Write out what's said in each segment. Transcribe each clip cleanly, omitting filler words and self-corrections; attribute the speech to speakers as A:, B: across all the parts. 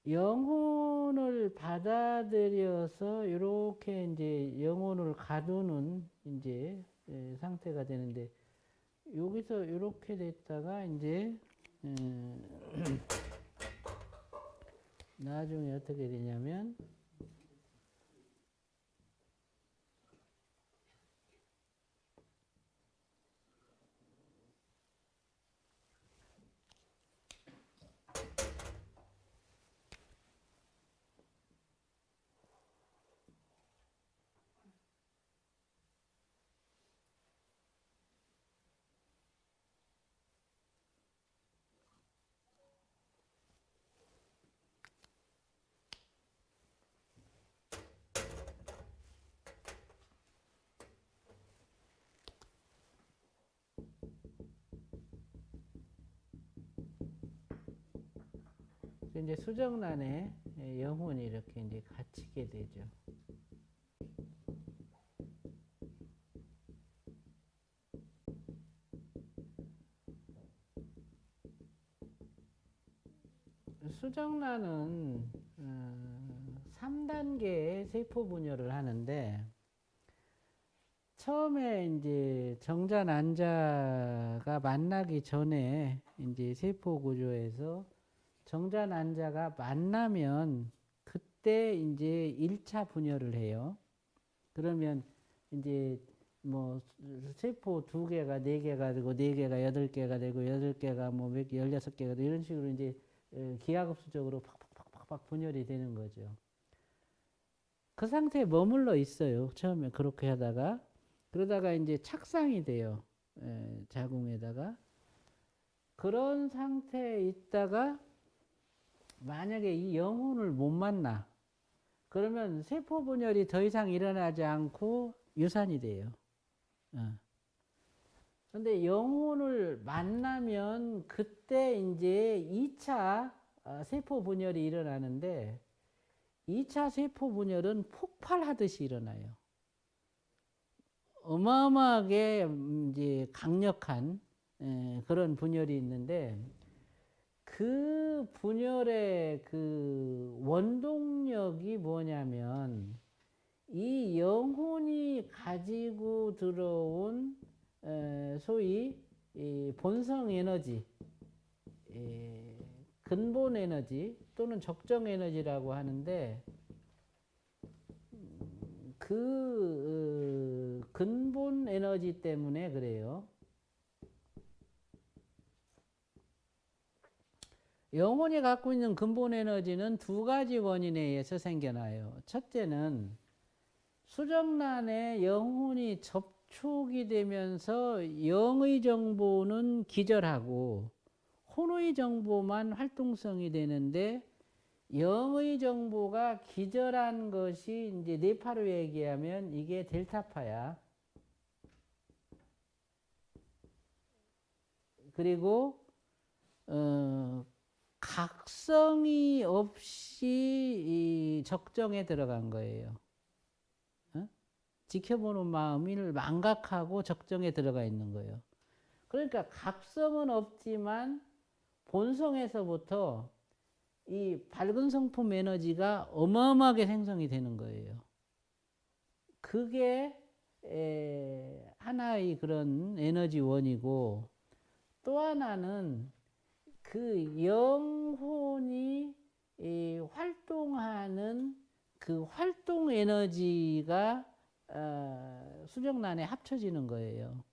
A: 영혼을 받아들여서 이렇게 이제 영혼을 가두는 이제 상태가 되는데 여기서 이렇게 됐다가 이제 나중에 어떻게 되냐면 이제 수정란에 영혼이 이렇게 이제 갇히게 되죠. 수정란은 3단계의 세포 분열을 하는데 처음에 이제 정자 난자가 만나기 전에 이제 세포 구조에서 정자 난자가 만나면 그때 이제 1차 분열을 해요. 그러면 이제 뭐 세포 2개가 4개가 되고 4개가 8개가 되고 8개가 뭐 16개가 되고 이런 식으로 이제 기하급수적으로 팍팍팍팍 분열이 되는 거죠. 그 상태에 머물러 있어요. 처음에 그렇게 하다가 그러다가 이제 착상이 돼요. 자궁에다가 그런 상태에 있다가 만약에 이 영혼을 못 만나 그러면 세포 분열이 더 이상 일어나지 않고 유산이 돼요. 근데 영혼을 만나면 그때 이제 2차 세포 분열이 일어나는데 2차 세포 분열은 폭발하듯이 일어나요. 어마어마하게 이제 강력한 그런 분열이 있는데 그 분열의 그 원동력이 뭐냐면 이 영혼이 가지고 들어온 소위 본성 에너지, 근본 에너지 또는 적정 에너지라고 하는데 그 근본 에너지 때문에 그래요. 영혼이 갖고 있는 근본 에너지는 2가지 원인에 의해서 생겨나요. 첫째는 수정란에 영혼이 접촉이 되면서 영의 정보는 기절하고 혼의 정보만 활동성이 되는데 영의 정보가 기절한 것이 이제 뇌파로 얘기하면 이게 델타파야. 그리고 각성이 없이 적정에 들어간 거예요. 지켜보는 마음을 망각하고 적정에 들어가 있는 거예요. 그러니까 각성은 없지만 본성에서부터 이 밝은 성품 에너지가 어마어마하게 생성이 되는 거예요. 그게 하나의 그런 에너지원이고 또 하나는 그 영혼이 활동하는 그 활동 에너지가 수정란에 합쳐지는 거예요.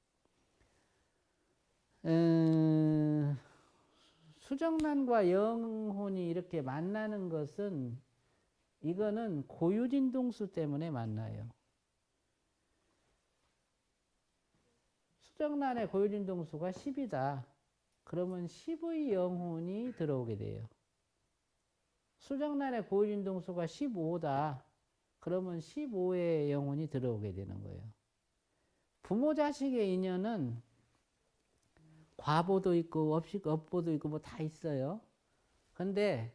A: 수정란과 영혼이 이렇게 만나는 것은 이거는 고유진동수 때문에 만나요. 수정란의 고유진동수가 10이다. 그러면 10의 영혼이 들어오게 돼요. 수정란의 고유진동수가 15다. 그러면 15의 영혼이 들어오게 되는 거예요. 부모 자식의 인연은 과보도 있고 업보도 있고 뭐 다 있어요. 근데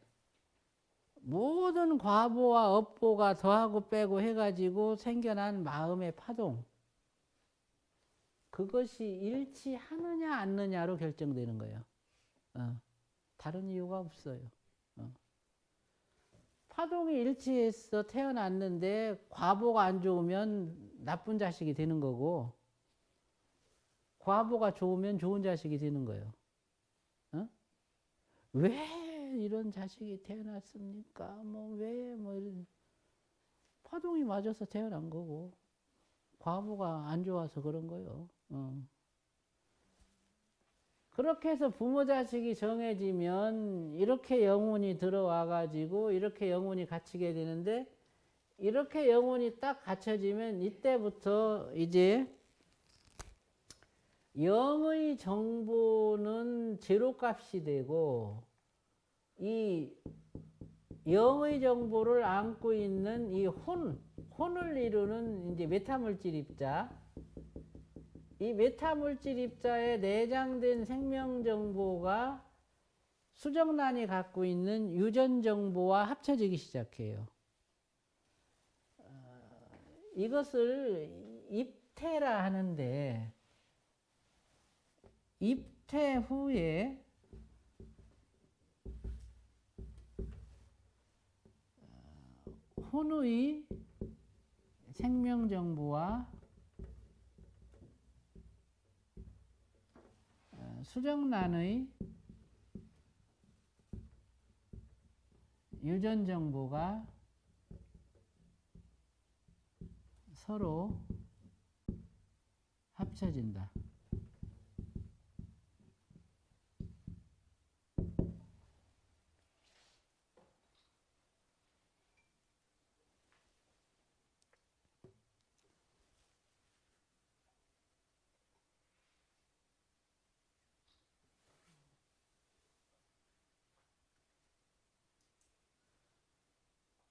A: 모든 과보와 업보가 더하고 빼고 해가지고 생겨난 마음의 파동 그것이 일치하느냐 않느냐로 결정되는 거예요. 다른 이유가 없어요. 화동이 일치해서 태어났는데 과보가 안 좋으면 나쁜 자식이 되는 거고 과보가 좋으면 좋은 자식이 되는 거예요. 어? 왜 이런 자식이 태어났습니까? 이런 화동이 맞아서 태어난 거고 과보가 안 좋아서 그런 거예요. 그렇게 해서 부모 자식이 정해지면 이렇게 영혼이 들어와 가지고 이렇게 영혼이 갇히게 되는데 이렇게 영혼이 딱 갇혀지면 이때부터 이제 영의 정보는 제로값이 되고 이 영의 정보를 안고 있는 이 혼을 이루는 이제 메타물질 입자, 이 메타물질 입자에 내장된 생명 정보가 수정란이 갖고 있는 유전 정보와 합쳐지기 시작해요. 이것을 입퇴라 하는데 입퇴 후에 혼의 생명 정보와 수정란의 유전 정보가 서로 합쳐진다.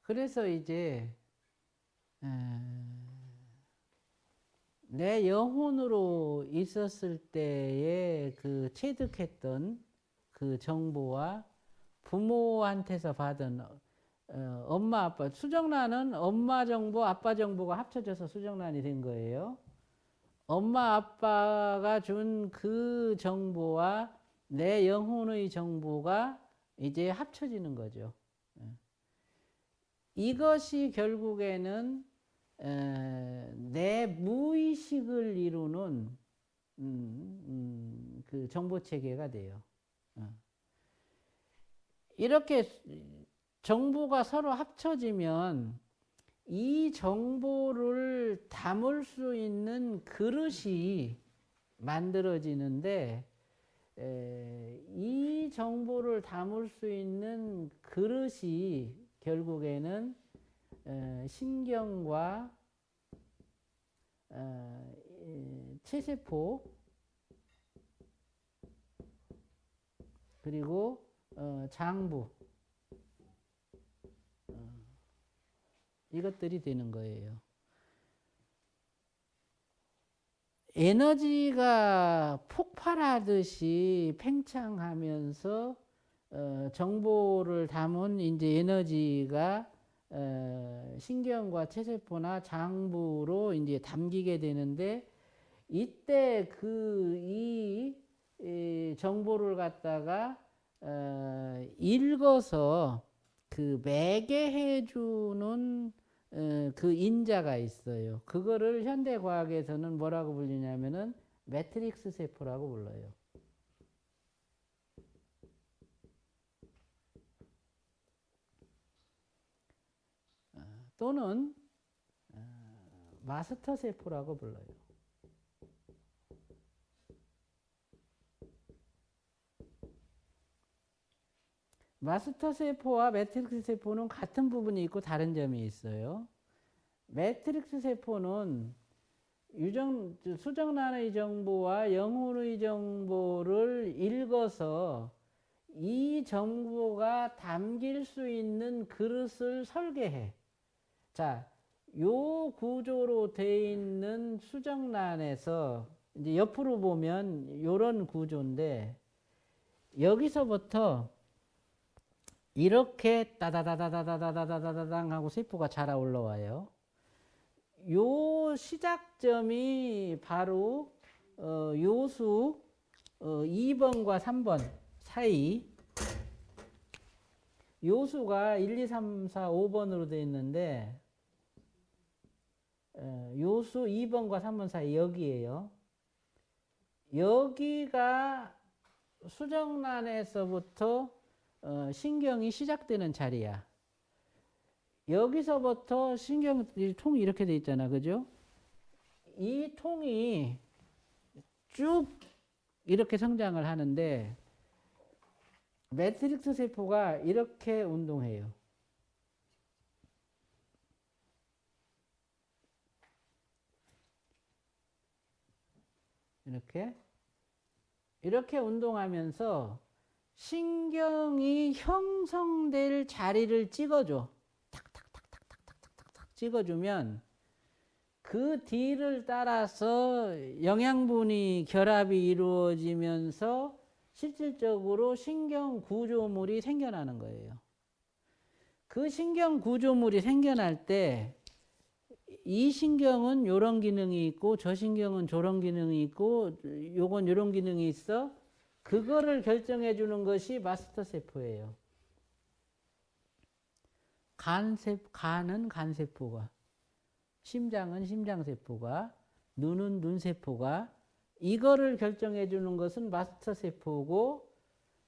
A: 그래서 이제 내 영혼으로 있었을 때에 그 체득했던 그 정보와 부모한테서 받은 엄마 아빠 수정란은 엄마 정보 아빠 정보가 합쳐져서 수정란이 된 거예요. 엄마 아빠가 준 그 정보와 내 영혼의 정보가 이제 합쳐지는 거죠. 이것이 결국에는 내 무의식을 이루는 그 정보 체계가 돼요. 이렇게 정보가 서로 합쳐지면 이 정보를 담을 수 있는 그릇이 만들어지는데 이 정보를 담을 수 있는 그릇이 결국에는 신경과 체세포 그리고 장부 이것들이 되는 거예요. 에너지가 폭발하듯이 팽창하면서 정보를 담은 이제 에너지가 신경과 체세포나 장부로 이제 담기게 되는데 이때 이 정보를 갖다가 읽어서 그 매개해주는 그 인자가 있어요. 그거를 현대과학에서는 뭐라고 불리냐면은 매트릭스 세포라고 불러요. 또는 마스터 세포라고 불러요. 마스터 세포와 매트릭스 세포는 같은 부분이 있고 다른 점이 있어요. 매트릭스 세포는 수정란의 정보와 영혼의 정보를 읽어서 이 정보가 담길 수 있는 그릇을 설계해. 자, 요 구조로 되어 있는 수정란에서 이제 옆으로 보면 요런 구조인데 여기서부터 이렇게 따다다다다다다다다당 하고 세포가 자라 올라와요. 요 시작점이 바로 요수 2번과 3번 사이 요수가 1, 2, 3, 4, 5번으로 되어 있는데 요수 2번과 3번 사이 여기에요. 여기가 수정란에서부터 신경이 시작되는 자리야. 여기서부터 신경 통이 이렇게 돼 있잖아, 그죠? 이 통이 쭉 이렇게 성장을 하는데 매트릭스 세포가 이렇게 운동해요. 이렇게 운동하면서 신경이 형성될 자리를 찍어줘. 탁탁탁탁탁탁탁탁 찍어주면 그 뒤를 따라서 영양분이 결합이 이루어지면서 실질적으로 신경 구조물이 생겨나는 거예요. 그 신경 구조물이 생겨날 때 이 신경은 이런 기능이 있고 저 신경은 저런 기능이 있고 요건 이런 기능이 있어. 그거를 결정해 주는 것이 마스터 세포예요. 간은 간세포가, 심장은 심장세포가, 눈은 눈세포가, 이거를 결정해 주는 것은 마스터 세포고,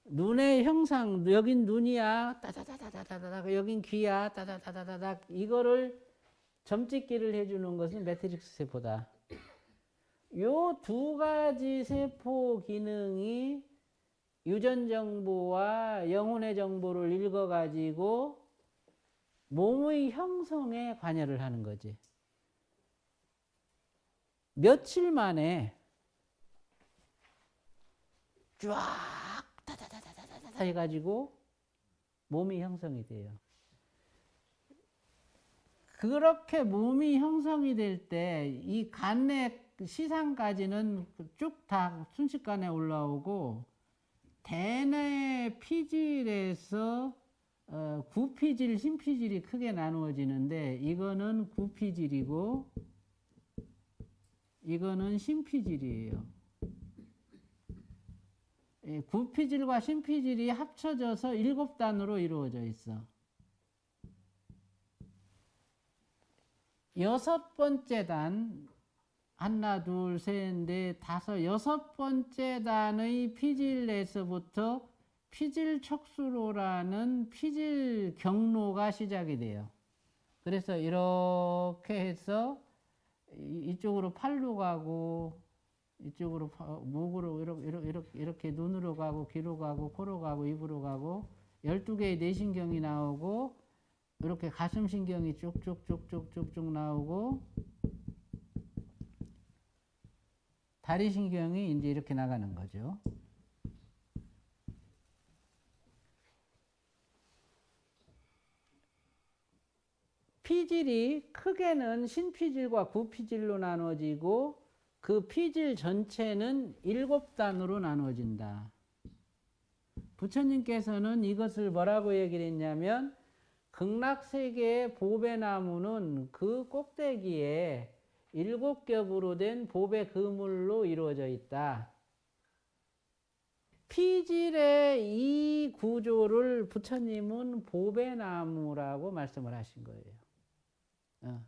A: 눈의 형상, 여긴 눈이야, 따다다다다다다, 여긴 귀야, 따다다다다다, 이거를 점찍기를 해주는 것은 매트릭스 세포다. 요 두 가지 세포 기능이 유전 정보와 영혼의 정보를 읽어가지고 몸의 형성에 관여를 하는 거지. 며칠 만에 쫙 다다다다다다 해가지고 몸이 형성이 돼요. 그렇게 몸이 형성이 될 때 이 간의 시상까지는 쭉 다 순식간에 올라오고, 대뇌 피질에서 구피질, 신피질이 크게 나누어지는데, 이거는 구피질이고 이거는 신피질이에요. 구피질과 신피질이 합쳐져서 7단으로 이루어져 있어. 6번째 단, 하나, 둘, 셋, 넷, 다섯, 6번째 단의 피질에서부터 피질 척수로라는 피질 경로가 시작이 돼요. 그래서 이렇게 해서 이쪽으로 팔로 가고, 이쪽으로 목으로 이렇게 눈으로 가고, 귀로 가고, 코로 가고, 입으로 가고, 12개의 뇌신경이 나오고, 이렇게 가슴신경이 쭉쭉쭉쭉쭉쭉 나오고, 다리신경이 이제 이렇게 나가는 거죠. 피질이 크게는 신피질과 구피질로 나눠지고, 그 피질 전체는 7단으로 나눠진다. 부처님께서는 이것을 뭐라고 얘기를 했냐면, 극락세계의 보배나무는 그 꼭대기에 7겹으로 된 보배 그물로 이루어져 있다. 피질의 이 구조를 부처님은 보배나무라고 말씀을 하신 거예요.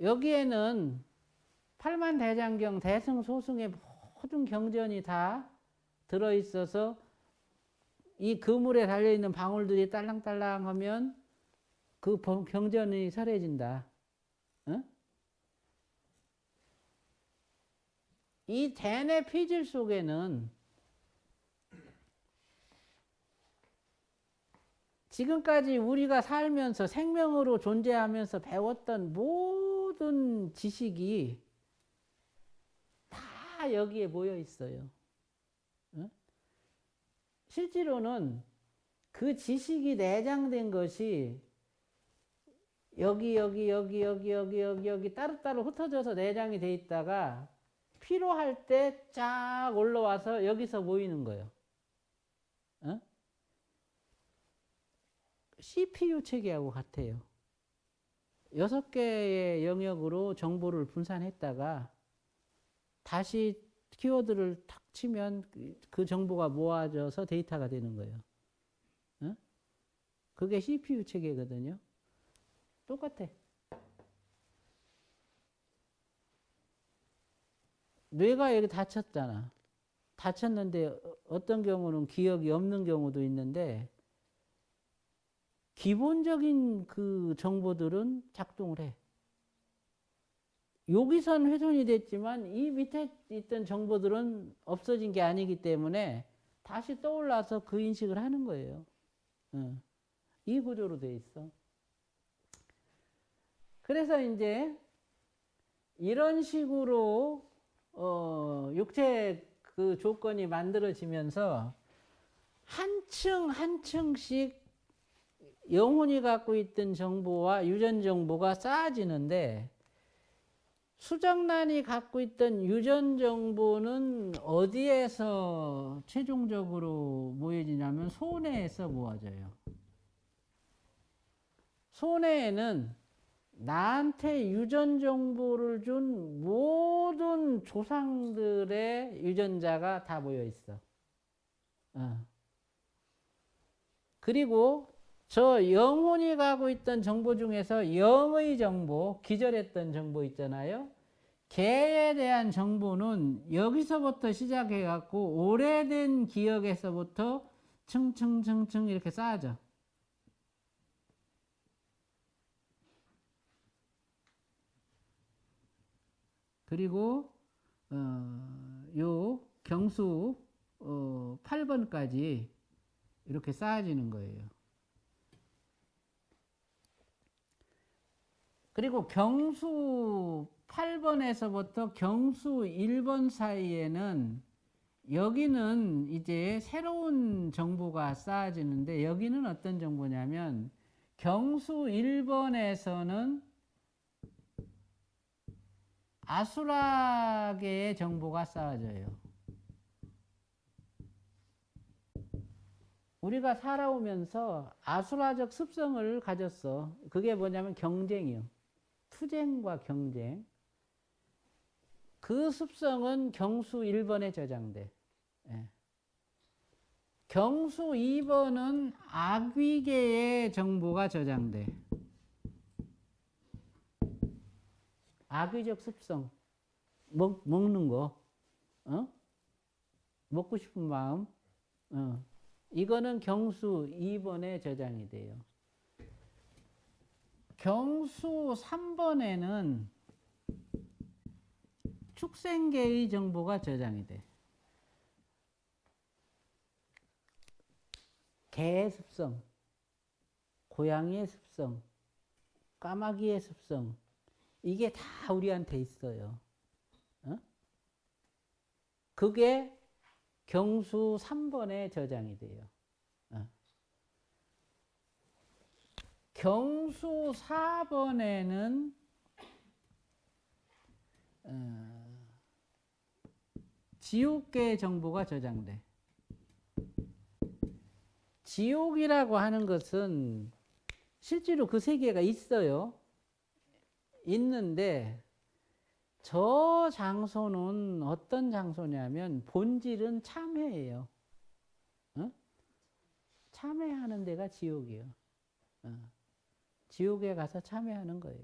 A: 여기에는 팔만대장경, 대승소승의 모든 경전이 다 들어있어서 이 그물에 달려있는 방울들이 딸랑딸랑 하면 그 경전이 설해진다. 이 대뇌 피질 속에는 지금까지 우리가 살면서 생명으로 존재하면서 배웠던 모든 지식이 다 여기에 모여 있어요. 실제로는 그 지식이 내장된 것이 여기 따로따로 흩어져서 내장이 돼 있다가 필요할 때 쫙 올라와서 여기서 모이는 거예요. CPU 체계하고 같아요. 6개의 영역으로 정보를 분산했다가 다시 키워드를 탁 치면 그 정보가 모아져서 데이터가 되는 거예요. 그게 CPU 체계거든요. 똑같아. 뇌가 여기 다쳤잖아. 다쳤는데 어떤 경우는 기억이 없는 경우도 있는데 기본적인 그 정보들은 작동을 해. 여기선 훼손이 됐지만 이 밑에 있던 정보들은 없어진 게 아니기 때문에 다시 떠올라서 그 인식을 하는 거예요. 이 구조로 돼 있어. 그래서 이제 이런 식으로 육체 그 조건이 만들어지면서 한 층 한 층씩 영혼이 갖고 있던 정보와 유전 정보가 쌓아지는데 수정란이 갖고 있던 유전 정보는 어디에서 최종적으로 모여지냐면 소뇌에서 모아져요. 소뇌에는 나한테 유전 정보를 준 모든 조상들의 유전자가 다 모여 있어. 그리고 저 영혼이 가고 있던 정보 중에서 영의 정보, 기절했던 정보 있잖아요. 개에 대한 정보는 여기서부터 시작해 갖고 오래된 기억에서부터 층층층층 이렇게 쌓아져. 그리고 요 경수 8번까지 이렇게 쌓아지는 거예요. 그리고 경수 8번에서부터 경수 1번 사이에는 여기는 이제 새로운 정보가 쌓아지는데 여기는 어떤 정보냐면 경수 1번에서는 아수라계의 정보가 쌓아져요. 우리가 살아오면서 아수라적 습성을 가졌어. 그게 뭐냐면 경쟁이요. 투쟁과 경쟁. 그 습성은 경수 1번에 저장돼. 예. 경수 2번은 악귀계의 정보가 저장돼. 악의적 습성. 먹는 거. 먹고 싶은 마음. 이거는 경수 2번에 저장이 돼요. 경수 3번에는 축생계의 정보가 저장이 돼. 개의 습성, 고양이의 습성, 까마귀의 습성, 이게 다 우리한테 있어요. 그게 경수 3번에 저장이 돼요. 경수 4번에는 지옥계의 정보가 저장돼. 지옥이라고 하는 것은 실제로 그 세계가 있어요. 있는데 저 장소는 어떤 장소냐면 본질은 참회예요. 참회하는 데가 지옥이에요. 지옥에 가서 참회하는 거예요.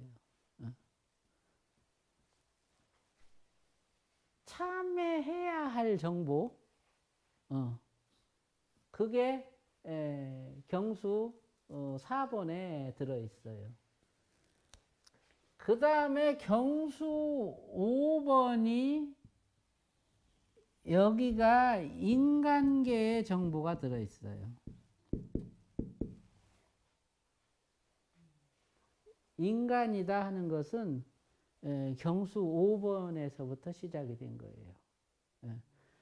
A: 참회해야 할 정보, 그게 경수 4번에 들어있어요. 그 다음에 경수 5번이 여기가 인간계의 정보가 들어있어요. 인간이다 하는 것은 경수 5번에서부터 시작이 된 거예요.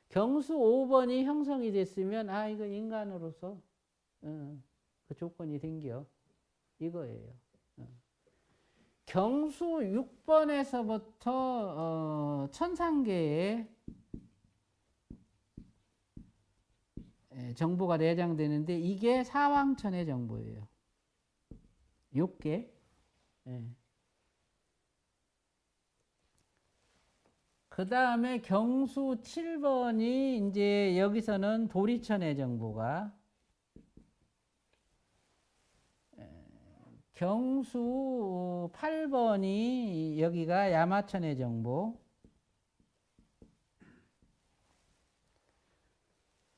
A: 경수 5번이 형성이 됐으면 이거 인간으로서 그 조건이 생겨 이거예요. 경수 6번에서부터 천상계의 정보가 내장되는데 이게 사왕천의 정보예요. 6개. 그 다음에 경수 7번이 이제 여기서는 도리천의 정보가 경수 8번이 여기가 야마천의 정보.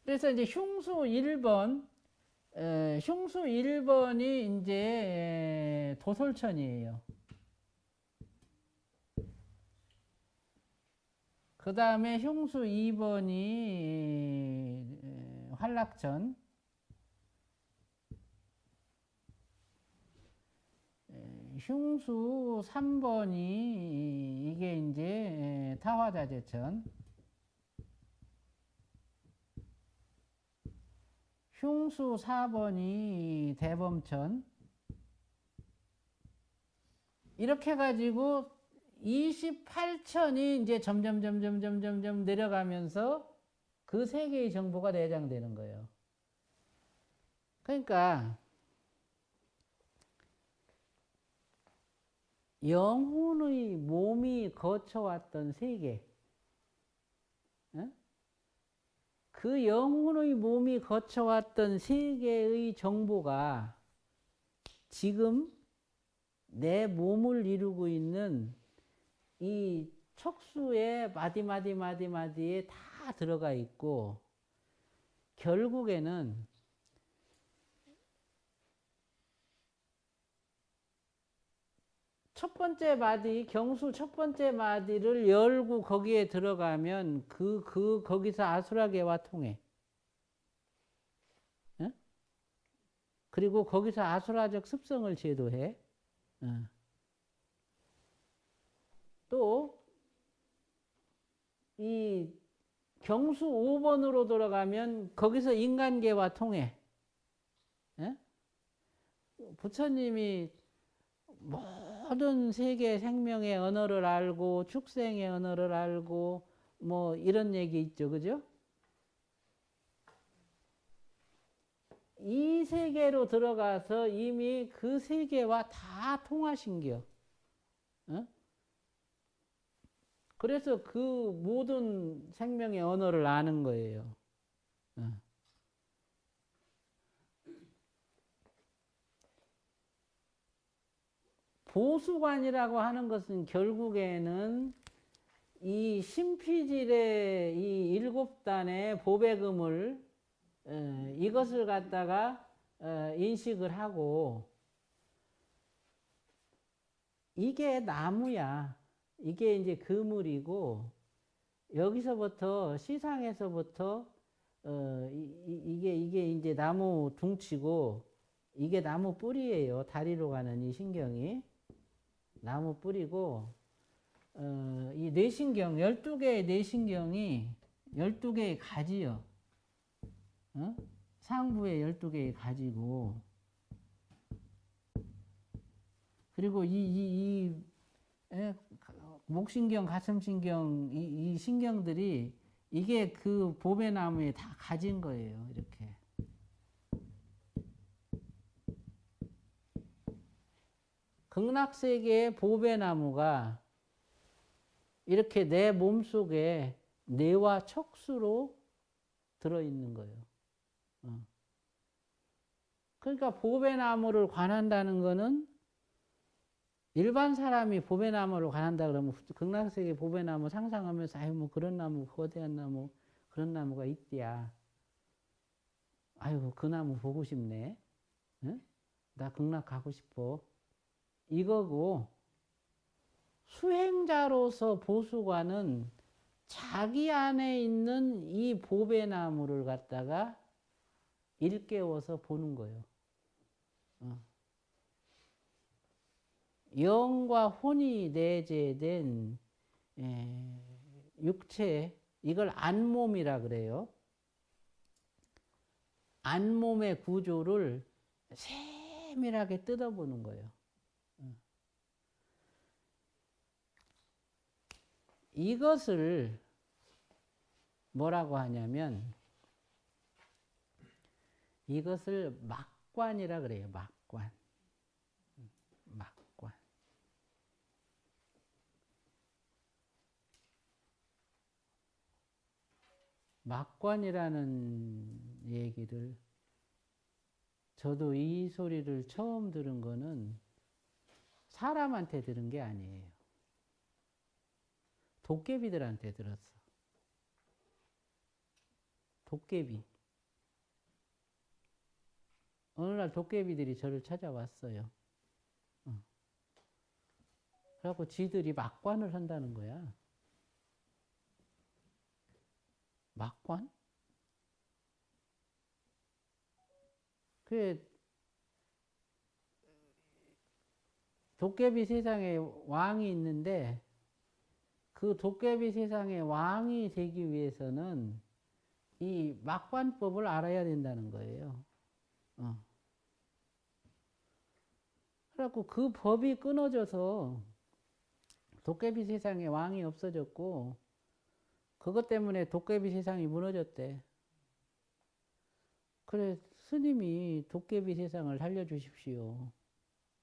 A: 그래서 이제 흉수 1번, 흉수 1번이 이제 도솔천이에요. 그 다음에 흉수 2번이 활락천. 흉수 3번이 이게 이제 타화자재천. 흉수 4번이 대범천. 이렇게 해가지고 28천이 이제 점점 내려가면서 그 세 개의 정보가 내장되는 거예요. 그러니까 영혼의 몸이 거쳐왔던 세계, 그 영혼의 몸이 거쳐왔던 세계의 정보가 지금 내 몸을 이루고 있는 이 척수의 마디에 다 들어가 있고, 결국에는 첫 번째 마디, 경수 첫 번째 마디를 열고 거기에 들어가면 거기서 아수라계와 통해. 어? 그리고 거기서 아수라적 습성을 제도해. 또, 이 경수 5번으로 들어가면 거기서 인간계와 통해. 부처님이 모든 세계 생명의 언어를 알고 축생의 언어를 알고 뭐 이런 얘기 있죠. 그죠? 이 세계로 들어가서 이미 그 세계와 다 통하신겨. 그래서 그 모든 생명의 언어를 아는 거예요. 보수관이라고 하는 것은 결국에는 이 신피질의 이 7단의 보배금을 이것을 갖다가 인식을 하고, 이게 나무야. 이게 이제 그물이고, 여기서부터 시상에서부터 이게 이제 나무 둥치고, 이게 나무 뿌리예요. 다리로 가는 이 신경이 나무 뿌리고, 이 뇌신경 12개의 뇌신경이 12개의 가지요. 상부에 12개의 가지고, 그리고 이 목신경, 가슴신경, 이 신경들이 이게 그 보배나무에 다 가진 거예요. 이렇게. 극락세계의 보배나무가 이렇게 내 몸속에 뇌와 척수로 들어있는 거예요. 그러니까 보배나무를 관한다는 거는, 일반 사람이 보배나무를 관한다 그러면 극락세계 보배나무 상상하면서 아유 뭐 그런 나무, 거대한 나무, 그런 나무가 있대야. 아유 그 나무 보고 싶네. 나 극락 가고 싶어. 이거고, 수행자로서 보수관은 자기 안에 있는 이 보배나무를 갖다가 일깨워서 보는 거예요. 영과 혼이 내재된 육체, 이걸 안몸이라 그래요. 안몸의 구조를 세밀하게 뜯어보는 거예요. 이것을 뭐라고 하냐면, 이것을 막관이라 그래요. 막관. 막관. 막관이라는 얘기를, 저도 이 소리를 처음 들은 거는 사람한테 들은 게 아니에요. 도깨비들한테 들었어. 도깨비. 어느 날 도깨비들이 저를 찾아왔어요. 그래갖고 지들이 막관을 한다는 거야. 막관? 그 도깨비 세상에 왕이 있는데 그 도깨비 세상에 왕이 되기 위해서는 이 막관법을 알아야 된다는 거예요. 그래갖고 그 법이 끊어져서 도깨비 세상에 왕이 없어졌고 그것 때문에 도깨비 세상이 무너졌대. 그래 스님이 도깨비 세상을 살려주십시오.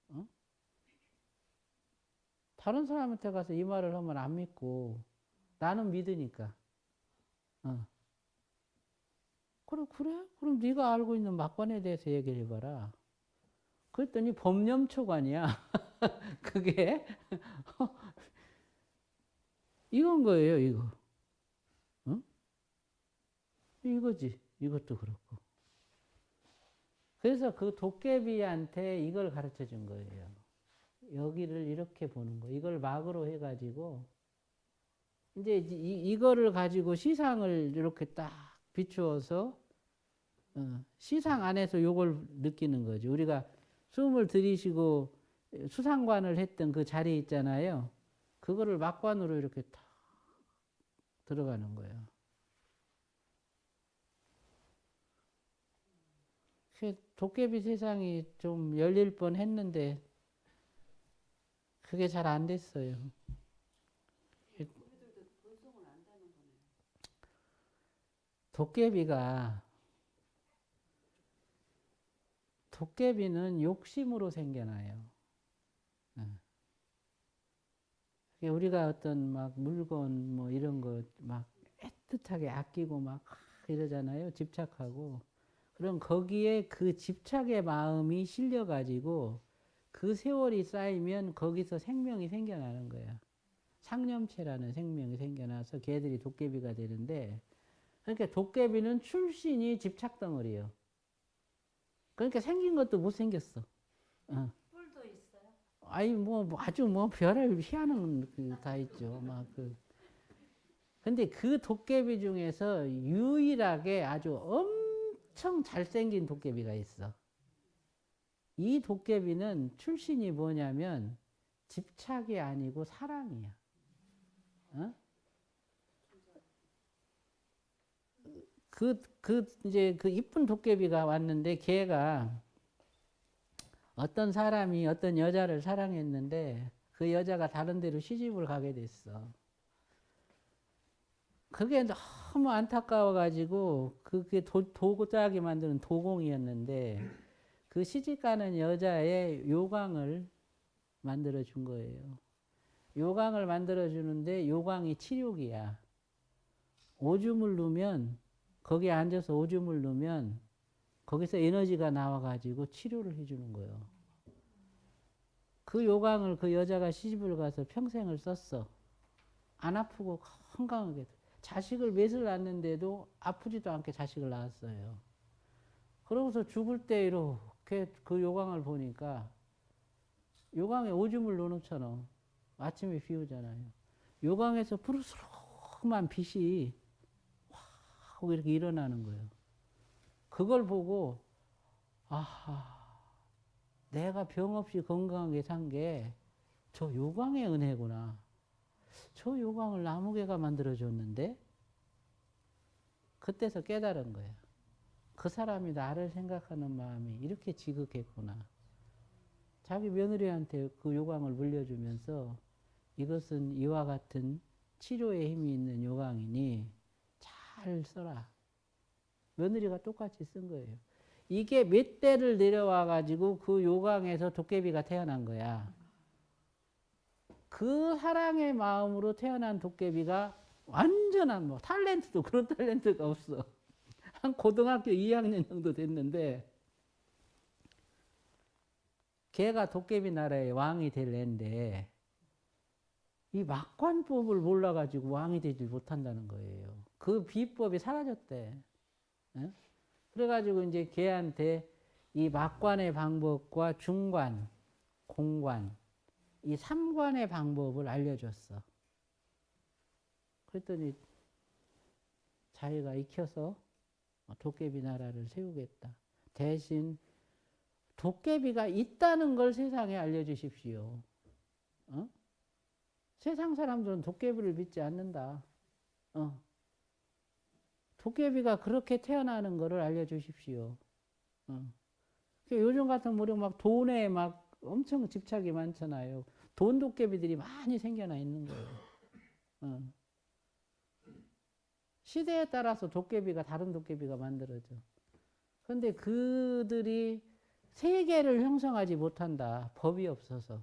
A: 어? 다른 사람한테 가서 이 말을 하면 안 믿고 나는 믿으니까. 그래? 그럼 네가 알고 있는 막관에 대해서 얘기를 해봐라. 그랬더니 법념초관이야. 그게 이건 거예요, 이거. 이거지. 이것도 그렇고. 그래서 그 도깨비한테 이걸 가르쳐 준 거예요. 여기를 이렇게 보는 거. 이걸 막으로 해가지고 이제 이거를 가지고 시상을 이렇게 딱 비추어서 시상 안에서 요걸 느끼는 거죠. 우리가 숨을 들이쉬고 수상관을 했던 그 자리 있잖아요. 그거를 막관으로 이렇게 탁 들어가는 거예요. 도깨비 세상이 좀 열릴 뻔 했는데 그게 잘 안 됐어요. 도깨비는 욕심으로 생겨나요. 우리가 어떤 막 물건 뭐 이런 거 막 애틋하게 아끼고 막 이러잖아요. 집착하고. 그럼 거기에 그 집착의 마음이 실려가지고 그 세월이 쌓이면 거기서 생명이 생겨나는 거야. 상념체라는 생명이 생겨나서 걔들이 도깨비가 되는데, 그러니까 도깨비는 출신이 집착덩어리예요. 그러니까 생긴 것도 못생겼어.
B: 뿔도 있어요?
A: 아니 뭐 아주 뭐 별을 희한한 그 다 있죠. 막 그. 근데 그 도깨비 중에서 유일하게 아주 엄청 잘생긴 도깨비가 있어. 이 도깨비는 출신이 뭐냐면 집착이 아니고 사랑이야. 어? 이제 그 이쁜 도깨비가 왔는데 걔가 어떤 사람이 어떤 여자를 사랑했는데 그 여자가 다른 데로 시집을 가게 됐어. 그게 너무 안타까워가지고 그게 도자기 만드는 도공이었는데 그 시집가는 여자의 요강을 만들어 준 거예요. 요강을 만들어 주는데 요강이 치욕이야. 오줌을 누면 거기에 앉아서 오줌을 누면 거기서 에너지가 나와가지고 치료를 해주는 거예요. 그 요강을 그 여자가 시집을 가서 평생을 썼어. 안 아프고 건강하게. 자식을 맷을 낳는데도 아프지도 않게 자식을 낳았어요. 그러고서 죽을 때 이렇게 그 요강을 보니까 요강에 오줌을 넣어놓잖아. 아침에 비 오잖아요. 요강에서 푸르스름한 빛이 확 이렇게 일어나는 거예요. 그걸 보고 아하, 내가 병 없이 건강하게 산 게 저 요강의 은혜구나. 저 요강을 나무개가 만들어줬는데 그때서 깨달은 거예요. 그 사람이 나를 생각하는 마음이 이렇게 지극했구나. 자기 며느리한테 그 요강을 물려주면서 이것은 이와 같은 치료에 힘이 있는 요강이니 잘 써라. 며느리가 똑같이 쓴 거예요. 이게 몇 대를 내려와 가지고 그 요강에서 도깨비가 태어난 거야. 그 사랑의 마음으로 태어난 도깨비가 완전한 뭐 탤런트도 그런 탤런트가 없어. 한 고등학교 2학년 정도 됐는데 걔가 도깨비 나라의 왕이 될 애인데 이 막관법을 몰라가지고 왕이 되지 못한다는 거예요. 그 비법이 사라졌대. 예? 그래가지고 이제 걔한테 이 막관의 방법과 중관, 공관, 이 삼관의 방법을 알려줬어. 그랬더니 자기가 익혀서 도깨비 나라를 세우겠다. 대신 도깨비가 있다는 걸 세상에 알려주십시오. 어? 세상 사람들은 도깨비를 믿지 않는다. 도깨비가 그렇게 태어나는 것을 알려주십시오. 요즘 같은 무렵 막 돈에 막 엄청 집착이 많잖아요. 돈 도깨비들이 많이 생겨나 있는 거예요. 시대에 따라서 도깨비가 다른 도깨비가 만들어져. 그런데 그들이 세계를 형성하지 못한다. 법이 없어서.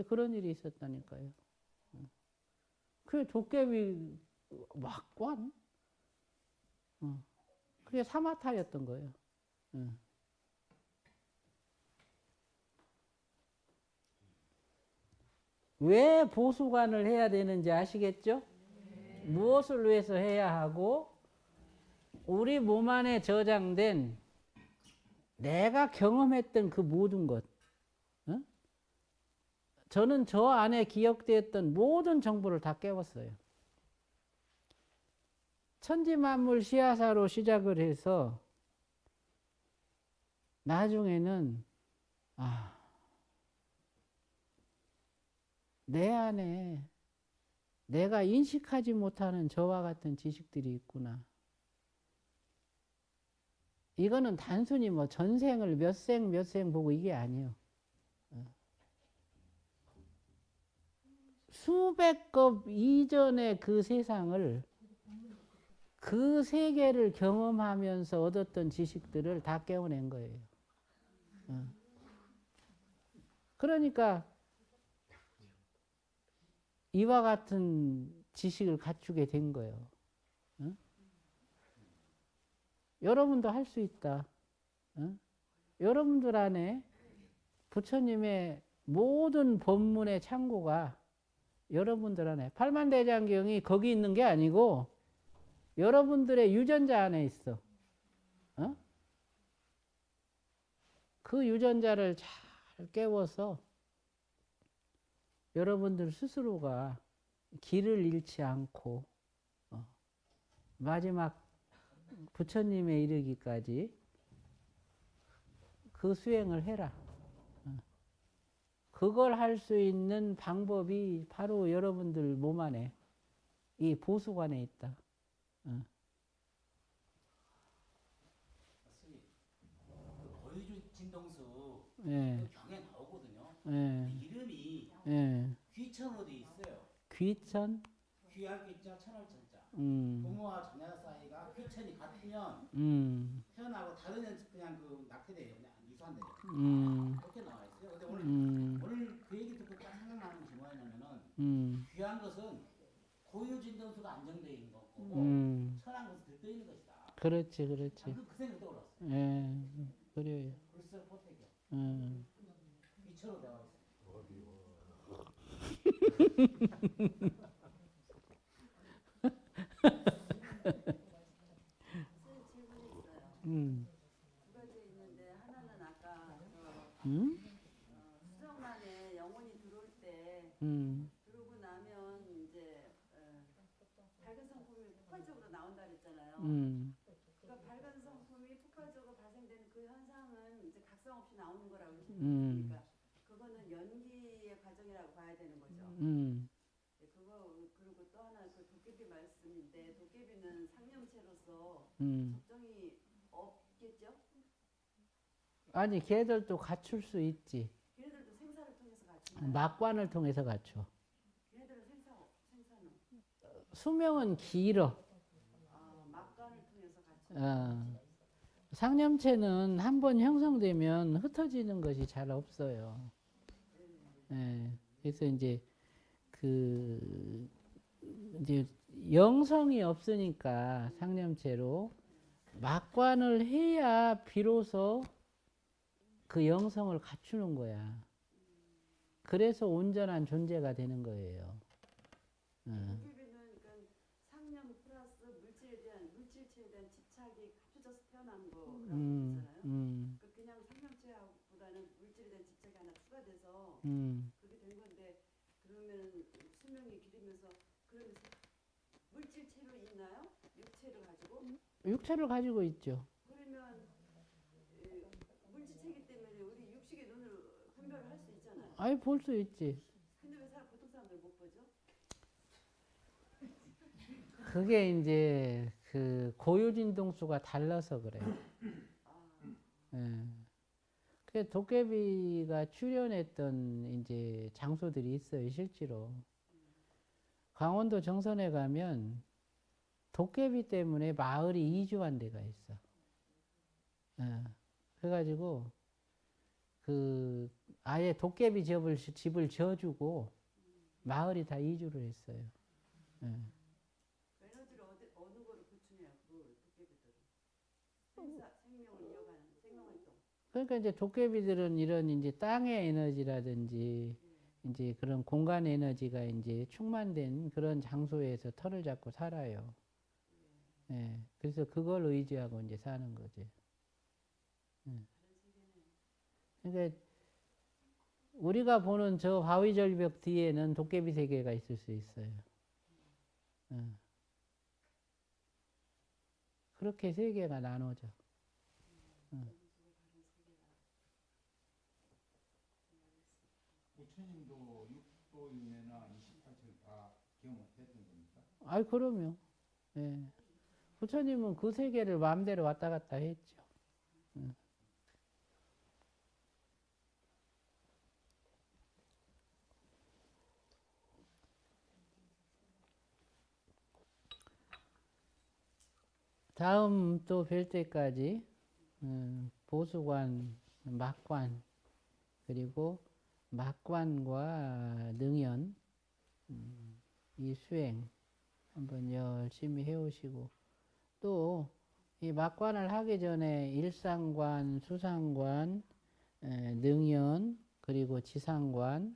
A: 그런 일이 있었다니까요. 그 도깨비 막관? 그게 사마타였던 거예요. 왜 보수관을 해야 되는지 아시겠죠? 무엇을 위해서 해야 하고 우리 몸 안에 저장된 내가 경험했던 그 모든 것, 저는 저 안에 기억되었던 모든 정보를 다 깨웠어요. 천지만물 시야사로 시작을 해서 나중에는 내 안에 내가 인식하지 못하는 저와 같은 지식들이 있구나. 이거는 단순히 뭐 전생을 몇 생 보고 이게 아니에요. 수백 급 이전의 그 세상을 그 세계를 경험하면서 얻었던 지식들을 다 깨워낸 거예요. 그러니까 이와 같은 지식을 갖추게 된 거예요. 여러분도 할 수 있다. 여러분들 안에 부처님의 모든 법문의 창고가 여러분들 안에 팔만대장경이 거기 있는 게 아니고 여러분들의 유전자 안에 있어. 그 유전자를 잘 깨워서 여러분들 스스로가 길을 잃지 않고 마지막 부처님에 이르기까지 그 수행을 해라. 그걸 할 수 있는 방법이 바로 여러분들 몸 안에 이 보수관에 있다.
C: 거유주 진동수
A: 예.
C: 그 경에 나오거든요.
A: 예.
C: 이름이
A: 예.
C: 귀천으로 돼 있어요.
A: 귀천?
C: 귀할 귀자 천할 천자.
A: 음.
C: 부모와 자녀 사이가 귀천이 같으면 태어나고 다른 애 그냥 그 낙태돼요. 그냥 유산돼요. 그렇게 나와 있어요. 근데 오늘 그 얘기 듣고 딱 생각나는 게 뭐냐면은 귀한 것은 고유 진동수가 안정되어 있는 거고 천한 것은 들떠 있는 것이다.
A: 그렇지, 그렇지.
C: 그 생각이 떠올랐어요.
A: 예. 그래요.
C: 글쎄 포택이요. 귀천으로 되어 있어요.
B: 두 가지 있는데 하나는 아까 수정란에 영혼이 들어올 때 들어오고 나면 이제 밝은 성품이 폭발적으로 나온다 그랬잖아요. 그러니까 밝은 성품이 폭발적으로 발생되는 그 현상은 이제 각성 없이 나오는 거라고 그러니까 그거는 연기의 과정이라고 봐야 되는 거죠. 그거 그리고 또 하나 그 도깨비 말씀인데 도깨비는 상념체로서 적정이 없겠죠?
A: 아니, 걔들도 갖출 수 있지.
B: 걔네들도 생사를 통해서 갖춘다.
A: 막관을 통해서 갖춰.
B: 걔네들은 생사는
A: 수명은 길어.
B: 막관을 통해서 갖춘다.
A: 상념체는 한번 형성되면 흩어지는 것이 잘 없어요. 예. 그래서 이제 이제 영성이 없으니까 상념체로 막관을 해야 비로소 그 영성을 갖추는 거야. 그래서 온전한 존재가 되는 거예요.
B: 도깨비는 그러니까 상념 플러스 물질체에 대한 집착이 갖춰져서 태어난 거라고 그러잖아요. 그러니까 그냥 상념체보다는 물질에 대한 집착이 하나 추가돼서 그렇게 된 건데 그러면 수명이 길으면서 그러면 물질체로 있나요? 육체를 가지고?
A: 육체를 가지고 있죠.
B: 그러면 물질체이기 때문에 우리 육식의 눈으로 분별을 할 수 있잖아요.
A: 아이, 볼 수 있지.
B: 근데 왜 보통 사람들 못 보죠?
A: 그게 이제 그 고유진동수가 달라서 그래. 예. 그 도깨비가 출연했던 이제 장소들이 있어요, 실제로. 강원도 정선에 가면 도깨비 때문에 마을이 이주한 데가 있어. 예. 그래가지고 그 아예 도깨비 집을 지어주고 마을이 다 이주를 했어요. 예.
B: 에너지를 어느 거로 보충해요? 그 도깨비들은 생명을 이어가는 생명활동.
A: 그러니까 이제 도깨비들은 이런 이제 땅의 에너지라든지 이제 그런 공간 에너지가 이제 충만된 그런 장소에서 털을 잡고 살아요. 예. 그래서 그걸 의지하고 이제 사는 거지. 예. 그러니까 우리가 보는 저 화위절벽 뒤에는 도깨비 세계가 있을 수 있어요. 예. 그렇게 세계가 나눠져.
D: 부처님도 6도윤회나 28층 다 경험했던 겁니까?
A: 아이, 그럼요. 예. 부처님은 그 세계를 마음대로 왔다 갔다 했죠. 다음 또 뵐 때까지 보수관, 막관, 그리고 막관과 능연 이 수행 한번 열심히 해오시고, 또 이 막관을 하기 전에 일상관, 수상관, 능연, 그리고 지상관,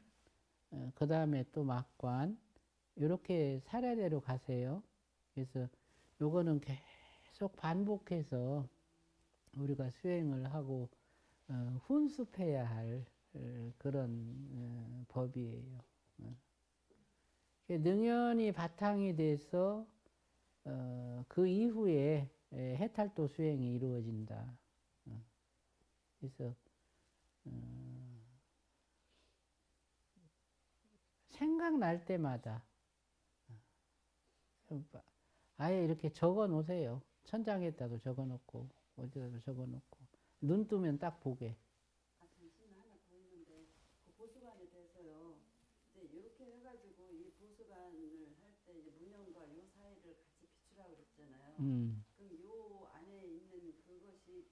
A: 그 다음에 또 막관, 이렇게 사례대로 가세요. 그래서 요거는 계속 반복해서 우리가 수행을 하고 훈습해야 할 그런 법이에요. 능연이 바탕이 돼서 그 이후에 해탈도 수행이 이루어진다. 그래서 생각날 때마다 아예 이렇게 적어 놓으세요. 천장에다도 적어 놓고 어디다도 적어 놓고 눈 뜨면 딱 보게.
B: 잠시만 하나 더 있는데 그 보수관에 대해서요. 이제 이렇게 해가지고 이 보수관을 할 때 이제 문형과 요 사이를 같이 비추라고 그랬잖아요. 그럼 요 안에 있는 그것이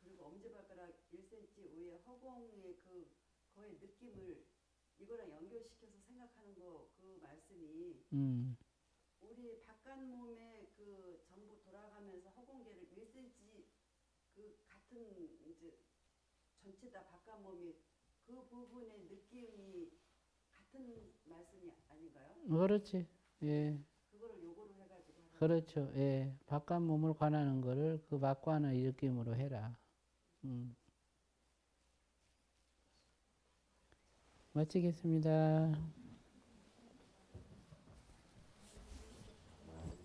B: 그리고 엄지발가락 1cm 위에 허공의 그 거의 느낌을 이거랑 연결시켜서 생각하는 거 그 말씀이 우리 바깥 몸에 그 전부 돌아가면서 허공계를 1cm 그 같은 이제 전체 다 바깥 몸이 그 부분의 느낌이 같은 말씀이 아닌가요?
A: 그렇지. 예.
B: 그거를 요거로 해가지고 하라고.
A: 그렇죠. 예. 바깥 몸을 관하는 거를 그 막관의 느낌으로 해라. 마치겠습니다.